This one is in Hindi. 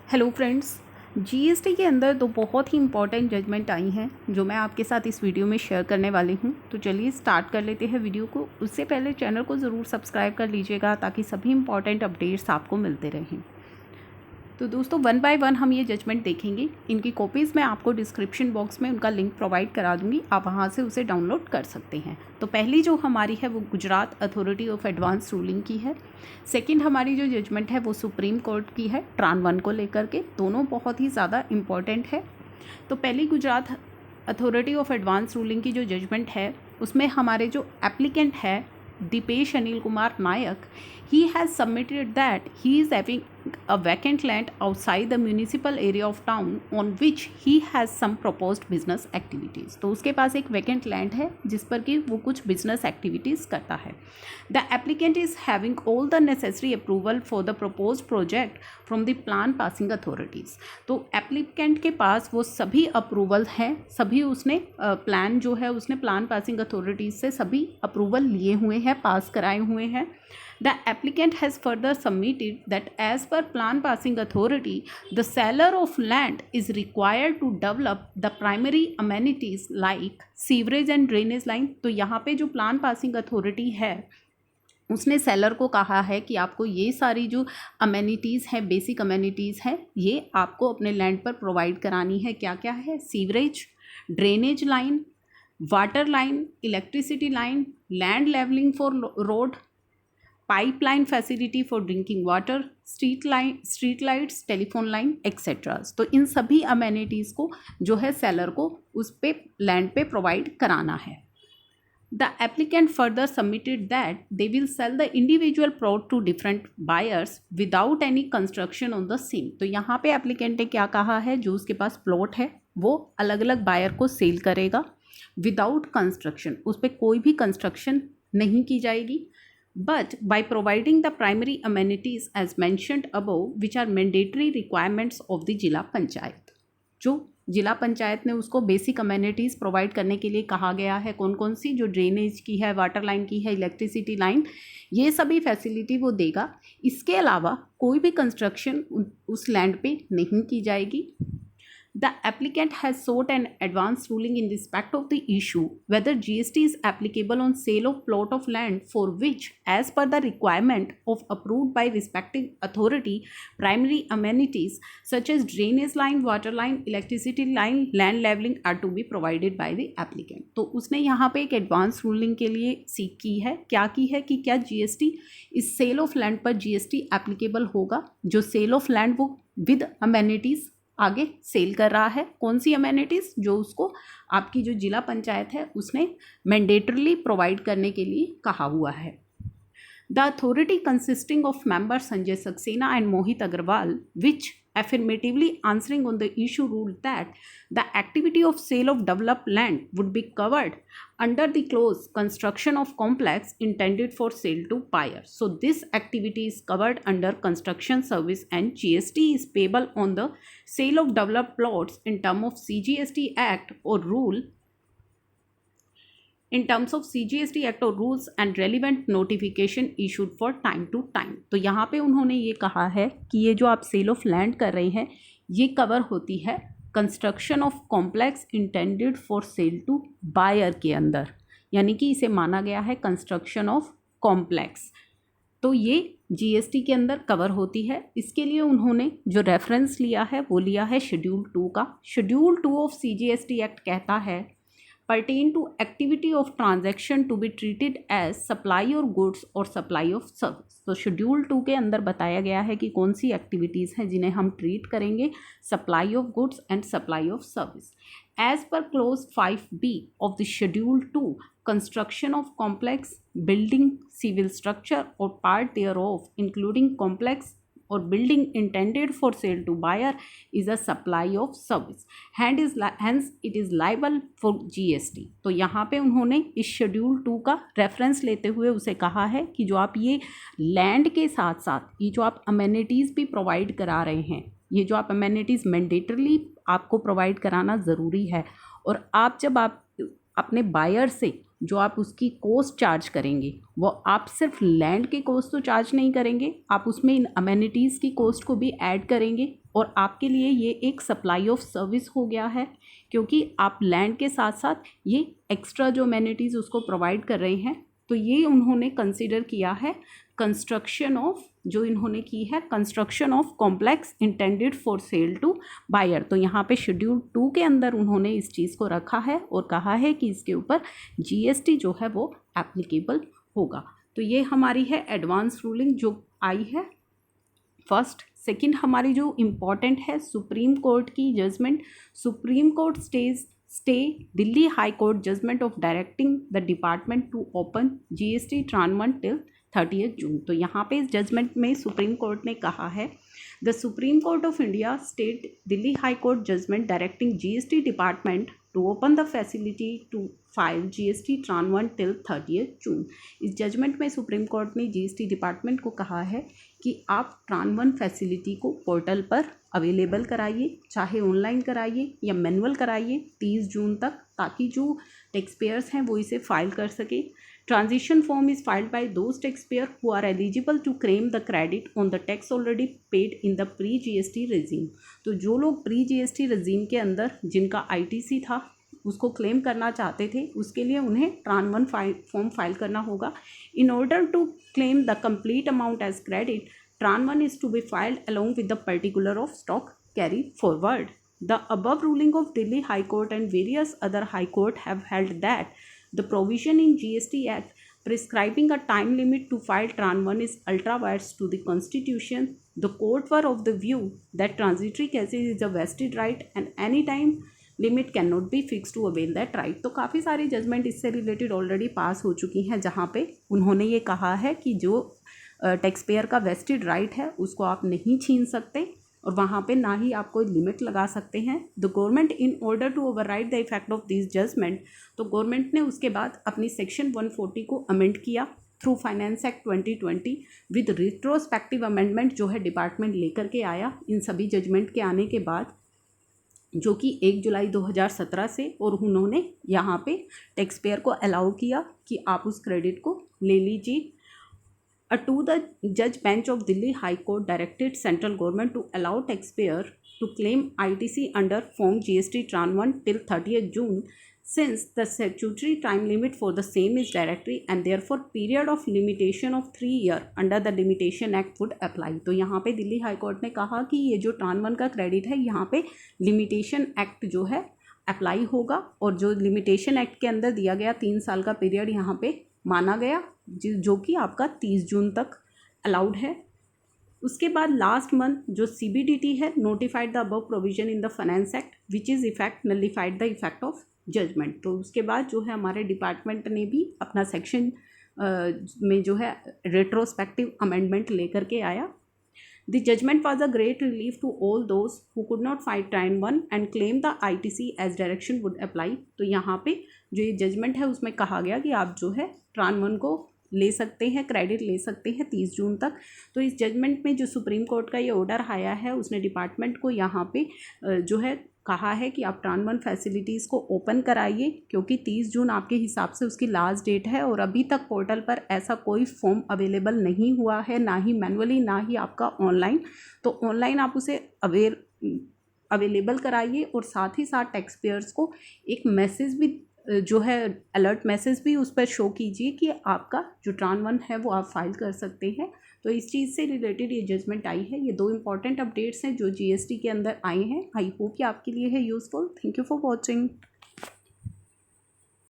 हेलो फ्रेंड्स, जीएसटी के अंदर दो बहुत ही इंपॉर्टेंट जजमेंट आई हैं जो मैं आपके साथ इस वीडियो में शेयर करने वाली हूं। तो चलिए स्टार्ट कर लेते हैं वीडियो को। उससे पहले चैनल को ज़रूर सब्सक्राइब कर लीजिएगा ताकि सभी इंपॉर्टेंट अपडेट्स आपको मिलते रहें। तो दोस्तों वन बाय वन हम ये जजमेंट देखेंगे। इनकी कॉपीज़ मैं आपको डिस्क्रिप्शन बॉक्स में उनका लिंक प्रोवाइड करा दूंगी, आप वहाँ से उसे डाउनलोड कर सकते हैं। तो पहली जो हमारी है वो Gujarat authority of advance ruling की है। सेकंड हमारी जो जजमेंट है वो सुप्रीम कोर्ट की है ट्रान 1 को लेकर के। दोनों बहुत ही ज़्यादा इम्पॉर्टेंट है। तो पहली Gujarat authority of advance ruling की जो जजमेंट है उसमें हमारे जो एप्लीकेंट है Dipesh Anil Kumar Nayak, he has submitted that he is having a vacant land outside the municipal area of town on which he has some proposed business activities। तो उसके पास एक vacant land है जिस पर कि वो कुछ business activities करता है। The applicant is having all the necessary approval for the proposed project from the plan passing authorities। तो applicant के पास वो सभी अप्रूवल हैं, सभी उसने प्लान जो है उसने प्लान पासिंग अथॉरिटीज़ से सभी अप्रूवल लिए हुए हैं, पास कराए हुए हैं। The applicant has further submitted that as per plan passing authority, the seller of land is required to develop the primary amenities like sewerage and drainage line। तो यहाँ पे जो प्लान पासिंग अथॉरिटी है उसने सेलर को कहा है कि आपको ये सारी जो अमेनिटीज़ हैं, बेसिक अमेनिटीज़ हैं, ये आपको अपने लैंड पर प्रोवाइड करानी है। क्या क्या है? Sewerage, drainage line, water line, electricity line, land levelling for road, pipeline facility for drinking water, street lights, telephone line etcetera. तो इन सभी अमेनिटीज़ को जो है सेलर को उस पे लैंड पे प्रोवाइड कराना है। The applicant further submitted that they will sell the individual plot to different buyers without any construction on the same. तो यहाँ पे एप्लीकेंट ने क्या कहा है, जो उसके पास प्लॉट है वो अलग अलग बायर को सेल करेगा विदाउट कंस्ट्रक्शन, उस पर कोई भी कंस्ट्रक्शन नहीं की जाएगी। But by providing the primary amenities as mentioned above, which are mandatory requirements of the जिला पंचायत, जो जिला पंचायत ने उसको बेसिक अमेनिटीज़ प्रोवाइड करने के लिए कहा गया है, कौन कौन सी, जो ड्रेनेज की है, वाटर लाइन की है, इलेक्ट्रिसिटी लाइन, ये सभी फैसिलिटी वो देगा। इसके अलावा कोई भी कंस्ट्रक्शन उस लैंड पे नहीं की जाएगी। The applicant has sought an advance ruling in respect of the issue whether GST is applicable on sale of plot of land for which, as per the requirement of approved by respective authority, primary amenities such as drainage line, water line, electricity line, land leveling are to be provided by the applicant। तो उसने यहाँ पे एक एडवांस रूलिंग के लिए सीख की है। क्या की है कि क्या GST इस सेल ऑफ लैंड पर GST एप्लीकेबल होगा। जो सेल ऑफ लैंड वो विद अमेनिटीज़ आगे सेल कर रहा है, कौन सी अमेनिटीज़, जो उसको आपकी जो जिला पंचायत है उसने मैंडेटरली प्रोवाइड करने के लिए कहा हुआ है। The authority consisting of member Sanjay Saxena and Mohit Agarwal which affirmatively answering on the issue ruled that the activity of sale of developed land would be covered under the clause construction of complex intended for sale to buyer। So this activity is covered under construction service and GST is payable on the sale of developed plots in terms of CGST Act or rule in terms of CGST Act or rules and relevant notification issued for time to time। तो यहाँ पे उन्होंने ये कहा है कि ये जो आप सेल ऑफ लैंड कर रहे हैं ये कवर होती है construction of complex intended for sale to buyer के अंदर, यानी कि इसे माना गया है कंस्ट्रक्शन ऑफ कॉम्प्लेक्स। तो ये GST के अंदर कवर होती है। इसके लिए उन्होंने जो रेफरेंस लिया है वो लिया है शेड्यूल 2 का। शेड्यूल 2 ऑफ CGST एक्ट कहता है pertain to activity of transaction to be treated as supply or goods or supply of service। तो शेड्यूल 2 के अंदर बताया गया है कि कौन सी एक्टिविटीज़ हैं जिन्हें हम ट्रीट करेंगे, supply of goods and supply of service. As पर clause 5B of the schedule 2, construction of complex building, civil structure और part thereof including complex और building intended for sale to buyer is a supply of service, hence it is liable for GST। तो यहाँ पे उन्होंने इस शेड्यूल 2 का रेफरेंस लेते हुए उसे कहा है कि जो आप ये लैंड के साथ साथ ये जो आप अमेनिटीज़ भी प्रोवाइड करा रहे हैं, ये जो आप अमेनिटीज़ मैंडेटरली आपको प्रोवाइड कराना ज़रूरी है। और आप जब आप अपने बायर से जो आप उसकी कॉस्ट चार्ज करेंगे वो आप सिर्फ लैंड के कॉस्ट तो चार्ज नहीं करेंगे, आप उसमें इन अमेनिटीज़ की कॉस्ट को भी ऐड करेंगे और आपके लिए ये एक सप्लाई ऑफ सर्विस हो गया है, क्योंकि आप लैंड के साथ साथ ये एक्स्ट्रा जो अमेनिटीज़ उसको प्रोवाइड कर रहे हैं। तो ये उन्होंने कंसिडर किया है कंस्ट्रक्शन ऑफ, जो इन्होंने की है construction of complex intended for sale to buyer. तो यहाँ पे शेड्यूल 2 के अंदर उन्होंने इस चीज़ को रखा है और कहा है कि इसके ऊपर जीएसटी जो है वो एप्लीकेबल होगा। तो ये हमारी है एडवांस रूलिंग जो आई है फर्स्ट। सेकंड हमारी जो इम्पॉर्टेंट है सुप्रीम कोर्ट की judgment. Supreme court stay Delhi high court judgment of directing the department to open GST transfer till 30 June. तो यहाँ पे इस जजमेंट में सुप्रीम कोर्ट ने कहा है the supreme court of India state Delhi high court judgment directing GST department to open the facility to file GST transfer till 30 June. इस जजमेंट में सुप्रीम कोर्ट ने जीएसटी डिपार्टमेंट को कहा है कि आप ट्रांसफर फैसिलिटी को पोर्टल पर अवेलेबल कराइए, चाहे ऑनलाइन कराइए या मैनुअल कराइए 30 जून तक, ताकि जो टैक्स पेयर्स हैं वो इसे फाइल कर सके। Transition form is filed by those taxpayer who are eligible to claim the credit on the tax already paid in the pre-GST regime। तो जो लोग pre-GST regime के अंदर जिनका ITC था उसको क्लेम करना चाहते थे, उसके लिए उन्हें ट्रांसफर फॉर्म फाइल करना होगा। In order to claim the complete amount as credit, transfer is to be filed along with the particular of stock carried forward। The above ruling of Delhi High Court and various other high court have held that the provision in GST Act prescribing a time limit to file transfer is ultra-vires to the Constitution. The court were of the view that transitory cases is a vested right and any time limit cannot be fixed to avail that right। तो काफ़ी सारी जजमेंट इससे रिलेटेड ऑलरेडी पास हो चुकी हैं, जहाँ पे उन्होंने ये कहा है कि जो टैक्स पेयर का वेस्टेड राइट है उसको आप नहीं छीन सकते और वहाँ पे ना ही आप कोई लिमिट लगा सकते हैं। The government in order to override the effect of this judgment, तो गवर्नमेंट ने उसके बाद अपनी सेक्शन 140 को अमेंड किया through finance act 2020 with retrospective amendment जो है डिपार्टमेंट लेकर के आया इन सभी जजमेंट के आने के बाद, जो कि 1 जुलाई 2017 से, और उन्होंने यहाँ पे टैक्स पेयर को अलाउ किया कि आप उस क्रेडिट को ले लीजिए। To the judge bench of Delhi High Court directed central government to allow taxpayer to claim ITC under form GST transfer till 30th June, since the statutory time limit for the same is directory and therefore period of limitation of 3 years under the Limitation Act would apply। तो यहाँ पे दिल्ली हाई कोर्ट ने कहा कि ये जो ट्रांसफर का क्रेडिट है यहाँ पे लिमिटेशन एक्ट जो है अप्लाई होगा, और जो लिमिटेशन एक्ट के अंदर दिया गया 3 साल का पीरियड यहाँ पे माना गया, जो कि आपका 30 जून तक अलाउड है। उसके बाद लास्ट मंथ जो CBDT है notified the above provision in the finance act which is effect nullified the effect of judgment. तो उसके बाद जो है हमारे डिपार्टमेंट ने भी अपना सेक्शन में जो है रेट्रोस्पेक्टिव अमेंडमेंट लेकर के आया। The judgment was a great relief to all those who could not fight Tran 1 and claim the ITC as direction would apply। तो यहाँ पे जो ये जजमेंट है उसमें कहा गया कि आप जो है ट्रान 1 को ले सकते हैं, क्रेडिट ले सकते हैं 30 जून तक। तो इस जजमेंट में जो सुप्रीम कोर्ट का ये ऑर्डर आया है उसने डिपार्टमेंट को यहाँ पे जो है कहा है कि आप ट्रांसफर फैसिलिटीज़ को ओपन कराइए, क्योंकि 30 जून आपके हिसाब से उसकी लास्ट डेट है और अभी तक पोर्टल पर ऐसा कोई फॉर्म अवेलेबल नहीं हुआ है, ना ही मैनुअली ना ही आपका ऑनलाइन। तो ऑनलाइन आप उसे अवेलेबल कराइए और साथ ही साथ टैक्स पेयर्स को एक मैसेज भी जो है अलर्ट मैसेज भी उस पर शो कीजिए कि आपका जो ट्रांसफर है वो आप फाइल कर सकते हैं। तो इस चीज़ से रिलेटेड ये जजमेंट आई है। ये 2 इंपॉर्टेंट अपडेट्स हैं जो जीएसटी के अंदर आए हैं। आई होप कि आपके लिए है useful. Thank you for watching.